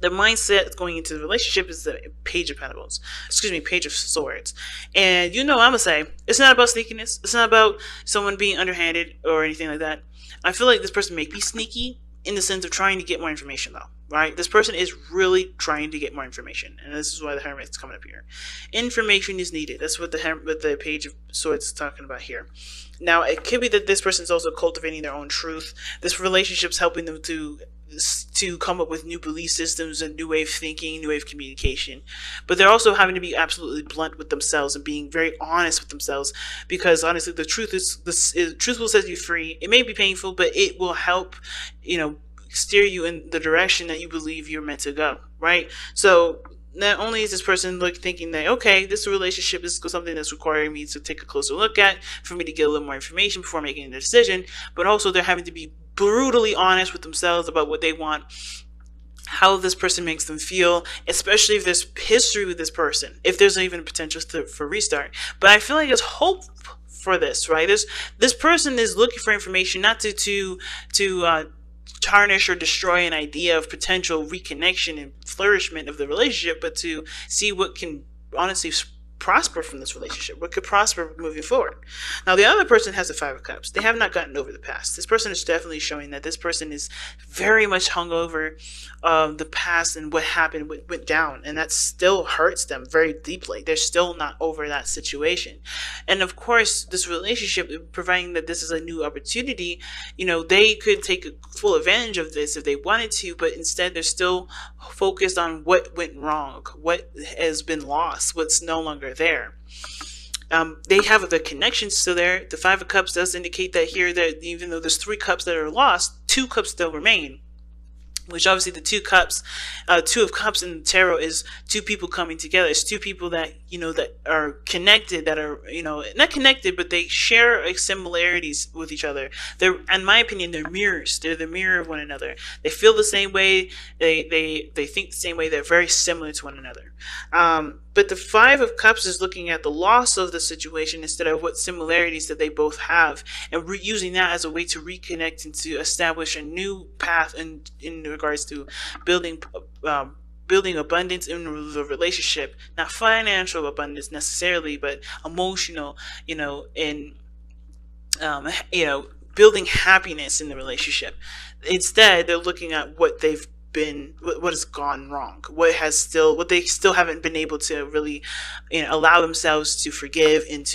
The mindset going into the relationship is the page of pentacles, excuse me, page of swords. And I'm gonna say, it's not about sneakiness. It's not about someone being underhanded or anything like that. I feel like this person may be sneaky in the sense of trying to get more information, though, right? This person is really trying to get more information, and this is why the Hermit is coming up here. Information is needed. That's what the page of swords is talking about here. Now, it could be that this person is also cultivating their own truth. This relationship's helping them to come up with new belief systems and new way of thinking, new way of communication. But they're also having to be absolutely blunt with themselves and being very honest with themselves, because honestly, the truth truth will set you free. It may be painful, but it will help, steer you in the direction that you believe you're meant to go, right? So not only is this person thinking that, okay, this relationship is something that's requiring me to take a closer look at, for me to get a little more information before making a decision, but also they're having to be brutally honest with themselves about what they want, how this person makes them feel, especially if there's history with this person, if there's even a potential for restart. But I feel like there's hope for this, right? This person is looking for information, not to tarnish or destroy an idea of potential reconnection and flourishment of the relationship, but to see what can honestly prosper from this relationship, what could prosper moving forward. Now, the other person has the Five of Cups. They have not gotten over the past. This person is definitely showing that this person is very much hung over the past and what happened, what went down, and that still hurts them very deeply. They're still not over that situation. And of course, this relationship, providing that this is a new opportunity, they could take full advantage of this if they wanted to, but instead they're still focused on what went wrong, what has been lost, what's no longer there. They have the connections still there. The Five of Cups does indicate that here, that even though there's 3 cups that are lost, 2 cups still remain. Which obviously the 2 cups, 2 of Cups in the tarot is 2 people coming together. It's 2 people that, that are connected, that are, not connected, but they share similarities with each other. They're, in my opinion, they're mirrors. They're the mirror of one another. They feel the same way. They think the same way. They're very similar to one another. But the Five of Cups is looking at the loss of the situation instead of what similarities that they both have, and using that as a way to reconnect and to establish a new path in regards to building abundance in the relationship. Not financial abundance necessarily, but emotional, and building happiness in the relationship. Instead, they're looking at what has gone wrong, what they still haven't been able to really, allow themselves to forgive and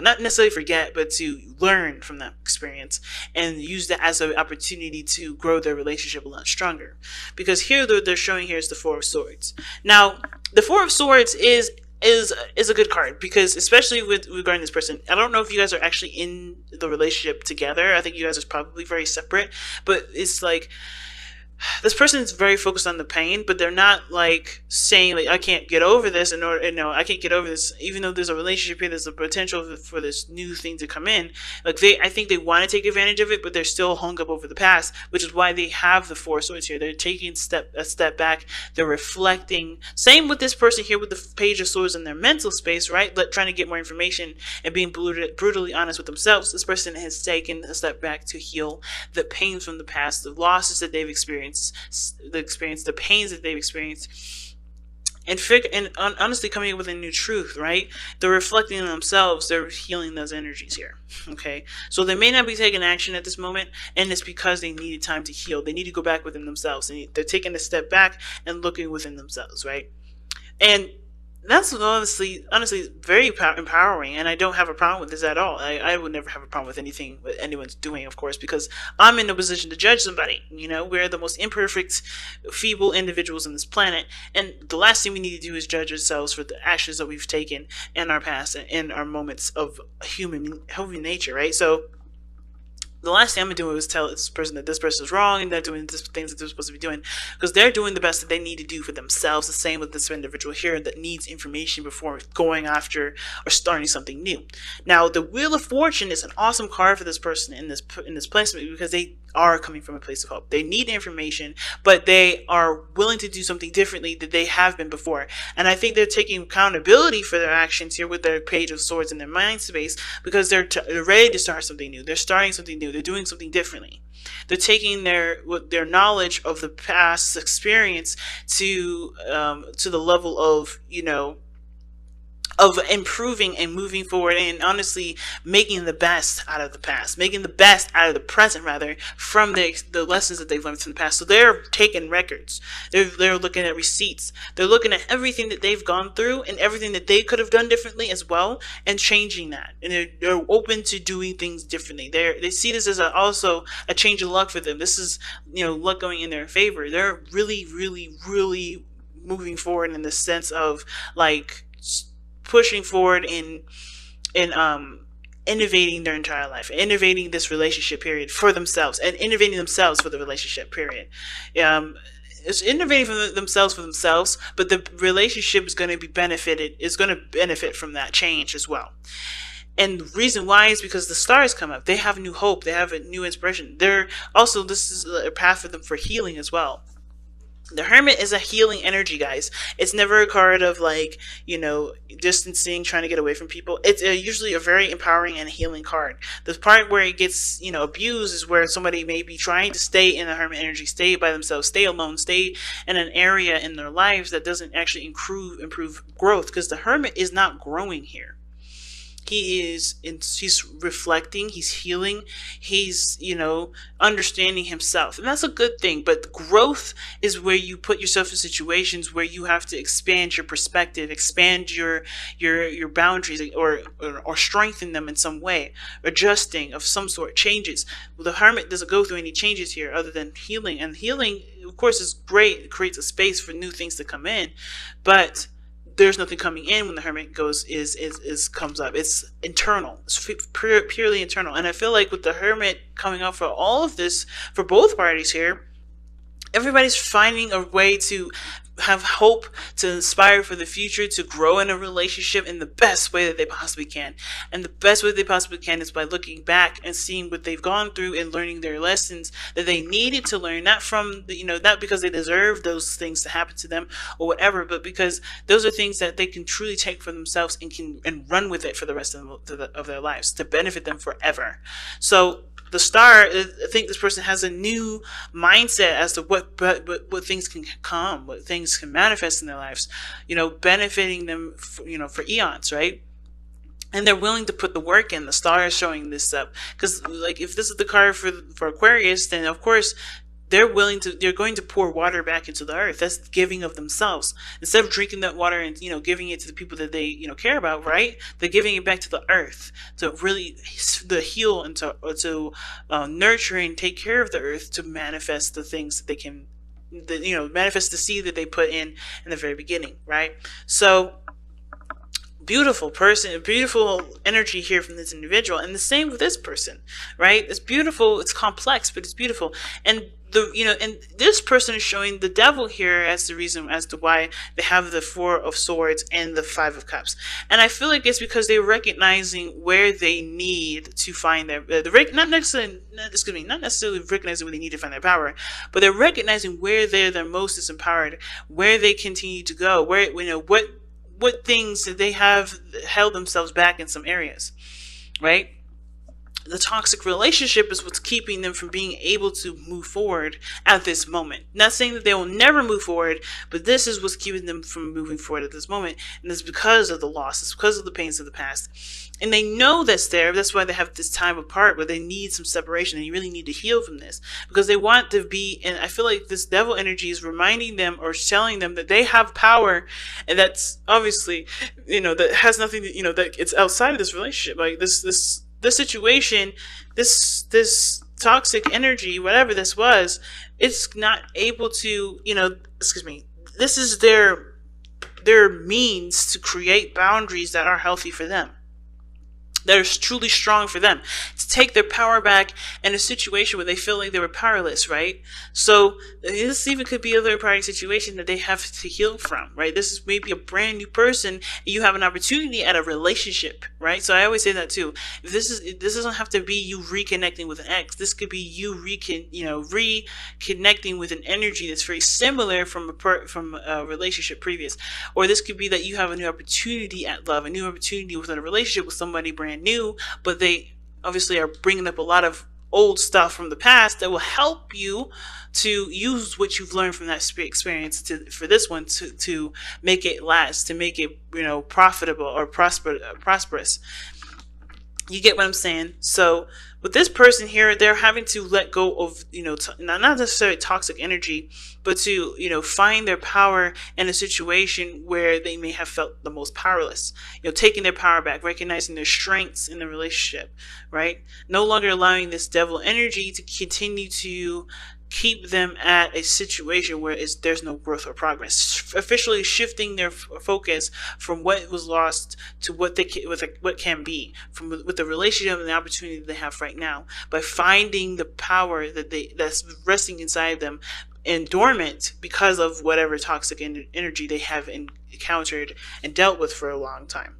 not necessarily forget, but to learn from that experience and use that as an opportunity to grow their relationship a lot stronger. Because here they're showing here is the Four of Swords. Now, the Four of Swords is a good card, because especially regarding this person, I don't know if you guys are actually in the relationship together. I think you guys are probably very separate, but it's like, this person is very focused on the pain, but they're not saying I can't get over this, I can't get over this, even though there's a relationship here, there's a potential for this new thing to come in. I think they want to take advantage of it, but they're still hung up over the past, which is why they have the Four of Swords here. They're taking a step back. They're reflecting. Same with this person here with the Page of Swords in their mental space, right? Trying to get more information and being brutally honest with themselves. This person has taken a step back to heal the pain from the past, the losses that they've experienced, the pains that they've experienced, and honestly coming up with a new truth, right? They're reflecting on themselves. They're healing those energies here. Okay, so they may not be taking action at this moment, and it's because they needed time to heal. They need to go back within themselves, and they're taking a step back and looking within themselves, right? And that's honestly very empowering, and I don't have a problem with this at all. I would never have a problem with anything that anyone's doing, of course, because I'm in a position to judge somebody. We're the most imperfect, feeble individuals on this planet, and the last thing we need to do is judge ourselves for the actions that we've taken in our past and in our moments of human nature, right? So the last thing I'm going to do is tell this person that this person is wrong and they're doing the things that they're supposed to be doing, because they're doing the best that they need to do for themselves. The same with this individual here that needs information before going after or starting something new. Now, the Wheel of Fortune is an awesome card for this person in this placement, because they are coming from a place of hope. They need information, but they are willing to do something differently than they have been before. And I think they're taking accountability for their actions here with their Page of Swords in their mind space, because they're ready to start something new. They're starting something new. new. They're doing something differently. They're taking their knowledge of the past experience to the level of, of improving and moving forward, and honestly making the best out of the past, making the best out of the present, rather, from the lessons that they've learned from the past. So they're taking records, they're looking at receipts, they're looking at everything that they've gone through and everything that they could have done differently as well, and changing that. And they're open to doing things differently. They see this as also a change of luck for them. This is, luck going in their favor. They're really, really, really moving forward in the sense of like pushing forward in innovating their entire life, innovating this relationship period for themselves, and innovating themselves for the relationship period. It's innovating themselves for themselves, but the relationship is going to benefit from that change as well. And the reason why is because the stars come up. They have new hope. They have a new inspiration. This is a path for them for healing as well. The Hermit is a healing energy, guys. It's never a card of like, distancing, trying to get away from people. It's usually a very empowering and healing card. The part where it gets, abused is where somebody may be trying to stay in the Hermit energy, stay by themselves, stay alone, stay in an area in their lives that doesn't actually improve growth, because the Hermit is not growing here. He's reflecting, he's healing, he's, understanding himself. And that's a good thing. But growth is where you put yourself in situations where you have to expand your perspective, expand your boundaries, or strengthen them in some way, adjusting of some sort, changes. Well, the Hermit doesn't go through any changes here other than healing. And healing, of course, is great. It creates a space for new things to come in. But there's nothing coming in when the Hermit comes up. It's internal. It's purely internal. And I feel like with the Hermit coming up for all of this, for both parties here, everybody's finding a way to have hope, to inspire for the future, to grow in a relationship in the best way that they possibly can. And the best way they possibly can is by looking back and seeing what they've gone through and learning their lessons that they needed to learn, not from not because they deserve those things to happen to them or whatever, but because those are things that they can truly take for themselves and run with it for the rest of their lives, to benefit them forever. So the star, I think this person has a new mindset as to what things can come, what things can manifest in their lives, benefiting them, for eons, right? And they're willing to put the work in. The star is showing this up, because like if this is the card for Aquarius, then of course they're going to pour water back into the earth. That's giving of themselves. Instead of drinking that water and, giving it to the people that they, care about, right? They're giving it back to the earth to really heal and to nurture and take care of the earth, to manifest the things that they can, manifest the seed that they put in the very beginning, right? So beautiful person, beautiful energy here from this individual, and the same with this person, right? It's beautiful, it's complex, but it's beautiful. And and this person is showing the Devil here as the reason as to why they have the Four of Swords and the Five of Cups. And I feel like it's because they're recognizing where they need to find not necessarily recognizing where they need to find their power, but they're recognizing where they're the most disempowered, where they continue to go, where what things that they have held themselves back in some areas, right? The toxic relationship is what's keeping them from being able to move forward at this moment. Not saying that they will never move forward, but this is what's keeping them from moving forward at this moment. And it's because of the loss. It's because of the pains of the past. And they know that's there. That's why they have this time apart where they need some separation, and you really need to heal from this, because they want to be, and I feel like this Devil energy is reminding them or telling them that they have power, and that's obviously, that has nothing to, that it's outside of this relationship. Like this situation, this toxic energy, whatever this was, it's not able to, this is their means to create boundaries that are healthy for them, that are truly strong for them, to take their power back in a situation where they feel like they were powerless, right? So this even could be a third party situation that they have to heal from, right? This is maybe a brand new person, and you have an opportunity at a relationship, right? So I always say that too. If this doesn't have to be you reconnecting with an ex. This could be you reconnecting with an energy that's very similar from a relationship previous, or this could be that you have a new opportunity at love, a new opportunity within a relationship with somebody brand new, but they obviously are bringing up a lot of old stuff from the past that will help you to use what you've learned from that experience for this one to make it last, to make it, profitable or prosperous. You get what I'm saying? So with this person here, they're having to let go of, not necessarily toxic energy, but to, find their power in a situation where they may have felt the most powerless. Taking their power back, recognizing their strengths in the relationship, right? No longer allowing this devil energy to continue to keep them at a situation where there's no growth or progress. Officially shifting their focus from what was lost to what can be, from with the relationship and the opportunity they have right now, by finding the power that's resting inside them and dormant because of whatever toxic energy they have encountered and dealt with for a long time.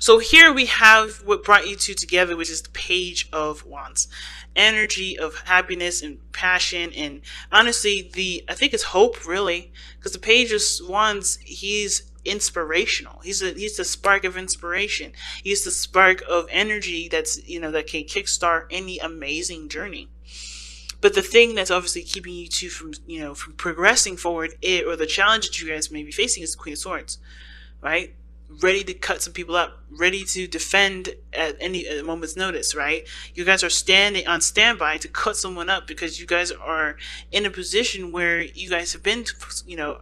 So here we have what brought you two together, which is the Page of Wands. Energy of happiness and passion, and honestly, I think it's hope, really, because the Page of Wands, he's inspirational. He's the spark of inspiration. He's the spark of energy that can kickstart any amazing journey. But the thing that's obviously keeping you two from progressing forward, or the challenge that you guys may be facing, is the Queen of Swords, right? Ready to cut some people up, ready to defend at a moment's notice, right? You guys are standing on standby to cut someone up because you guys are in a position where you guys have been,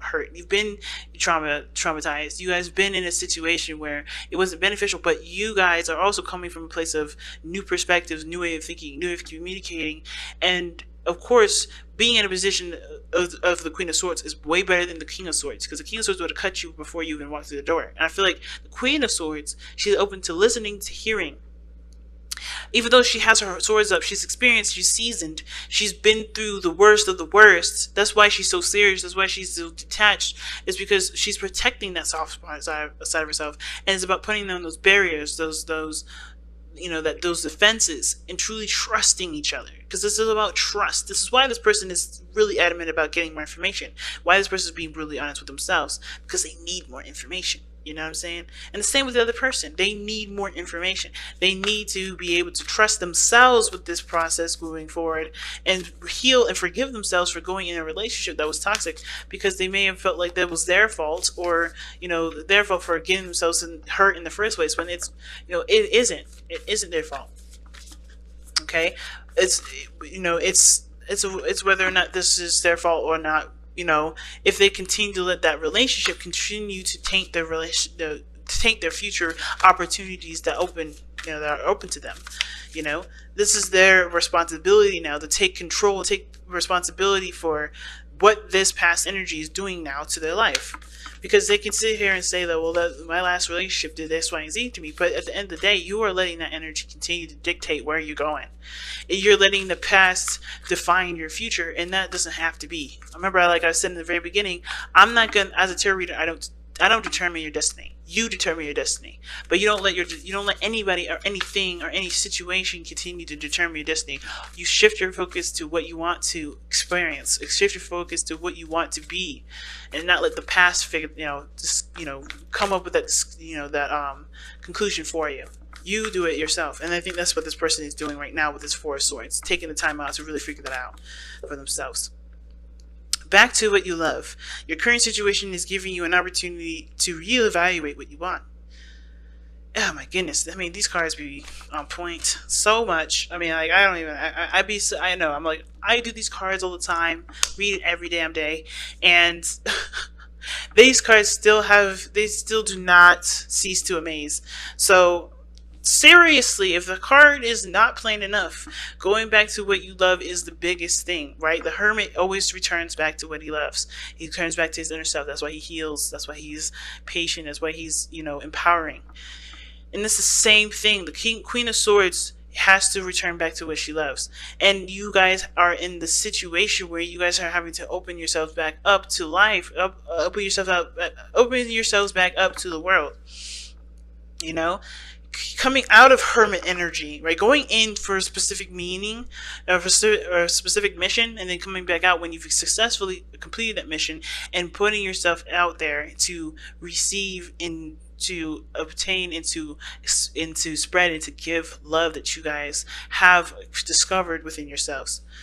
hurt. You've been traumatized. You guys have been in a situation where it wasn't beneficial, but you guys are also coming from a place of new perspectives, new way of thinking, new way of communicating, and of course, being in a position of the Queen of Swords is way better than the King of Swords, because the King of Swords would have cut you before you even walked through the door. And I feel like the Queen of Swords, she's open to listening, to hearing. Even though she has her swords up, she's experienced, she's seasoned, she's been through the worst of the worst. That's why she's so serious. That's why she's so detached. It's because she's protecting that soft spot side of herself, and it's about putting down those barriers, those defenses, and truly trusting each other, because this is about trust. This is why this person is really adamant about getting more information, why this person is being brutally honest with themselves, because they need more information. You know what I'm saying? And the same with the other person. They need more information. They need to be able to trust themselves with this process moving forward, and heal and forgive themselves for going in a relationship that was toxic, because they may have felt like that was their fault, or their fault for getting themselves hurt in the first place, when it's it isn't their fault. Okay, it's whether or not this is their fault or not. If they continue to let that relationship continue to taint their future opportunities that are open to them. This is their responsibility now to take control, take responsibility for what this past energy is doing now to their life. Because they can sit here and say that, well, my last relationship did X, Y, and Z to me. But at the end of the day, you are letting that energy continue to dictate where you're going. You're letting the past define your future, and that doesn't have to be. Remember, like I said in the very beginning, I'm not going to, as a tarot reader, I don't determine your destiny. You determine your destiny, but you don't let anybody or anything or any situation continue to determine your destiny. You shift your focus to what you want to experience. Shift your focus to what you want to be, and not let the past come up with that conclusion for you. You do it yourself, and I think that's what this person is doing right now with this Four of Swords, taking the time out to really figure that out for themselves. Back to what you love. Your current situation is giving you an opportunity to reevaluate what you want. Oh my goodness. I mean, these cards be on point so much. I mean, like, I don't even, I know, I'm like, I do these cards all the time, read it every damn day, and these cards still do not cease to amaze. So, seriously, if the card is not plain enough, going back to what you love is the biggest thing, right? The Hermit always returns back to what he loves. He returns back to his inner self. That's why he heals. That's why he's patient. That's why he's, empowering. And it's the same thing. The Queen of Swords has to return back to what she loves. And you guys are in the situation where you guys are having to open yourselves back up to life, open yourselves back up to the world. Coming out of Hermit energy, right? Going in for a specific meaning, or for a specific mission, and then coming back out when you've successfully completed that mission, and putting yourself out there to receive and to obtain and to spread and to give love that you guys have discovered within yourselves.